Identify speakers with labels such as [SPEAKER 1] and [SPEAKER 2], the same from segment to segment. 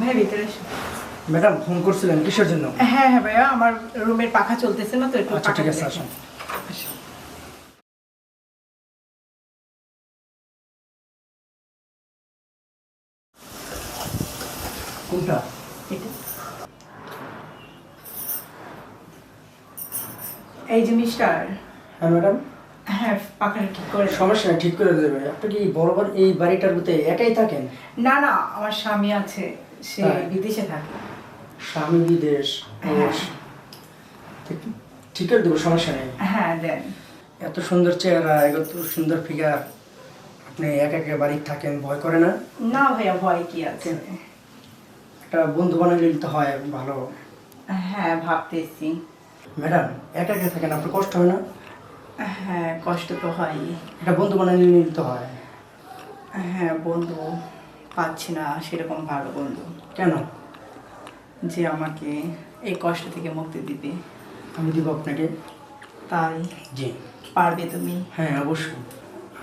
[SPEAKER 1] ভাই ভিতরে এসো।
[SPEAKER 2] ম্যাডাম ফোন করছিলেন কিসের জন্য?
[SPEAKER 1] হ্যাঁ হ্যাঁ ভাইয়া, আমার রুমের পাখা চলতেছে না তো, একটু
[SPEAKER 2] আচ্ছা ঠিক আছে,
[SPEAKER 1] পাখাটা
[SPEAKER 2] আসুন।
[SPEAKER 1] দেখেন। আসো।
[SPEAKER 2] কোনটা?
[SPEAKER 1] এটা। এই যে মিস্টার,
[SPEAKER 2] হ্যাঁ ম্যাডাম।
[SPEAKER 1] হ্যাঁ পাখাটা ঠিক করে দাও।
[SPEAKER 2] সমস্যা নেই, ঠিক করে দেবে। আপনি কি বরাবর এই বাড়িটার ভিতরে একাই থাকেন?
[SPEAKER 1] না না, আমার স্বামী আছে, সে
[SPEAKER 2] হ্যাঁ।
[SPEAKER 1] বিদেশে থাকে।
[SPEAKER 2] স্বামী বিদেশ?
[SPEAKER 1] হ্যাঁ।
[SPEAKER 2] ঠিক করে দেবো, সমস্যা নেই।
[SPEAKER 1] হ্যাঁ দেন।
[SPEAKER 2] এত সুন্দর চেহারা, এত সুন্দর ফিগার, আপনি একা একা বাড়ি থাকেন, ভয় করে না?
[SPEAKER 1] না ভাইয়া, ভয় কি আছে?
[SPEAKER 2] একটা বন্ধু বানালে তো হয় ভালো।
[SPEAKER 1] হ্যাঁ ভাবতেছি।
[SPEAKER 2] ম্যাডাম একা একা থাকেন, আপনার কষ্ট হয় না?
[SPEAKER 1] হ্যাঁ কষ্ট তো হয়।
[SPEAKER 2] একটা বন্ধু বানালে নিতে হয়।
[SPEAKER 1] হ্যাঁ বন্ধু পাচ্ছি না সেরকম ভালো বন্ধু,
[SPEAKER 2] কেন?
[SPEAKER 1] যে আমাকে এই কষ্ট থেকে মুক্তি দিবে।
[SPEAKER 2] আমি দিব আপনাকে।
[SPEAKER 1] তাই
[SPEAKER 2] জি।
[SPEAKER 1] পারবে তুমি?
[SPEAKER 2] হ্যাঁ অবশ্যই।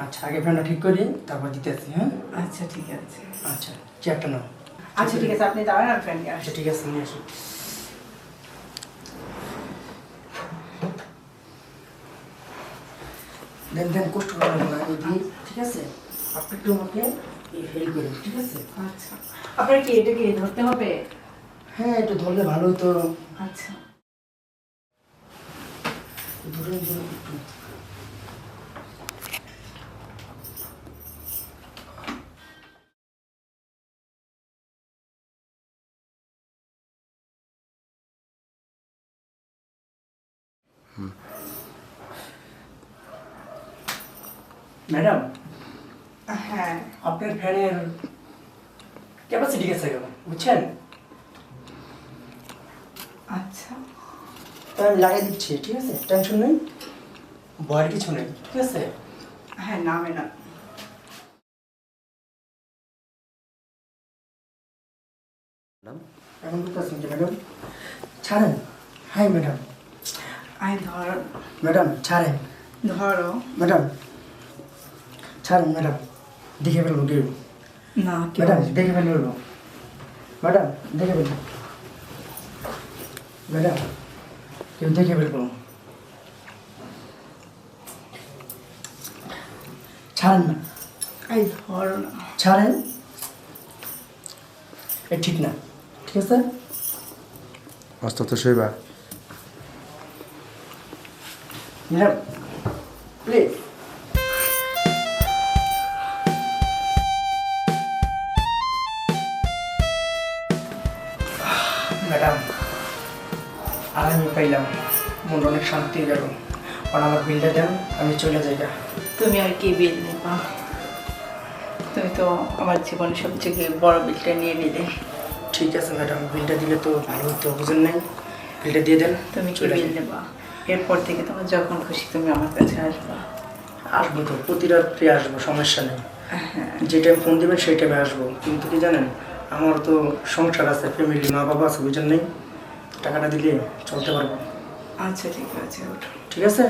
[SPEAKER 2] আচ্ছা আগে ফ্যানটা ঠিক করি, তারপর দিতেছি। হ্যাঁ
[SPEAKER 1] আচ্ছা ঠিক আছে।
[SPEAKER 2] আচ্ছা, চেয়ারটা নাও।
[SPEAKER 1] আচ্ছা ঠিক আছে, আপনি দাঁড়ান, আর ফ্রেন্ডকে
[SPEAKER 2] আচ্ছা
[SPEAKER 1] আসছে।
[SPEAKER 2] ঠিক আছে, নিয়ে আসুন। দেন দেন, কষ্ট করা না, আমি দিই, ঠিক আছে? আপনি একটু আমাকে হেল্প করুন, ঠিক আছে?
[SPEAKER 1] আচ্ছা, আপনার কি এটা কি ধরতে হবে?
[SPEAKER 2] হ্যাঁ একটু ধরলে ভালো হতো।
[SPEAKER 1] আচ্ছা।
[SPEAKER 2] ধরে ধরে একটু। ম্যাডাম,
[SPEAKER 1] হ্যাঁ।
[SPEAKER 2] আপনার ফ্যানের ক্যাপাসিটি গেছে কেন বুঝছেন?
[SPEAKER 1] আচ্ছা।
[SPEAKER 2] তাই আমি লাগিয়ে দিচ্ছি, ঠিক আছে? টেনশন নেই, ভয়ের কিছু নেই, ঠিক আছে?
[SPEAKER 1] হ্যাঁ নামে না।
[SPEAKER 2] এখন করতেছেন কি ম্যাডাম? ছাড়েন। High madam.
[SPEAKER 1] আয় ধর।
[SPEAKER 2] ম্যাডাম ছাড়েন।
[SPEAKER 1] ধরো।
[SPEAKER 2] ম্যাডাম ছাড়েন। ম্যাডাম দেখে ফেলবো কেউ।
[SPEAKER 1] না কেউ
[SPEAKER 2] ম্যাডাম
[SPEAKER 1] আসবে
[SPEAKER 2] দেখে
[SPEAKER 1] না।
[SPEAKER 2] ফেলবো। ম্যাডাম দেখে ফেলবো। ম্যাডাম কেউ দেখে ফেলবো। ছাড়েন না।
[SPEAKER 1] আয় ধরো না।
[SPEAKER 2] ছাড়েন। এ ঠিক না, ঠিক আছে?
[SPEAKER 3] আস্তে আস্তে শোইবা।
[SPEAKER 2] Madam please. ম্যাডাম আর আমি পাইলাম, মন অনেক শান্তি হয়ে গেল। কারণ আমার বিলটা দেন, আমি চলে যাই।
[SPEAKER 1] তুমি আর কি বিল নেবা? তুমি তো আমার জীবনের সবথেকে বড় বিলটা নিয়ে নিলে।
[SPEAKER 2] ঠিক আছে ম্যাডাম, বিলটা দিলে তো ভালো হতো, বুঝেন নাই? বিলটা দিয়ে দেন,
[SPEAKER 1] তুমি কি
[SPEAKER 2] চলে
[SPEAKER 1] বিল
[SPEAKER 2] যাই।
[SPEAKER 1] নেবা? এরপর থেকে তোমার যখন খুশি তুমি আমার কাছে আসবা।
[SPEAKER 2] আসবো তো, প্রতি রাত্রে আসবো, সমস্যা নেই।
[SPEAKER 1] হ্যাঁ।
[SPEAKER 2] যে টাইম ফোন দেবেন সেই টাইমে আসবো। কিন্তু কি জানেন, আমার তো সংসার আছে, ফ্যামিলি, মা বাবা আছে, বুঝেন নেই? টাকাটা দিলে চলতে পারবো।
[SPEAKER 1] আচ্ছা ঠিক আছে, ওঠো।
[SPEAKER 2] ঠিক আছে?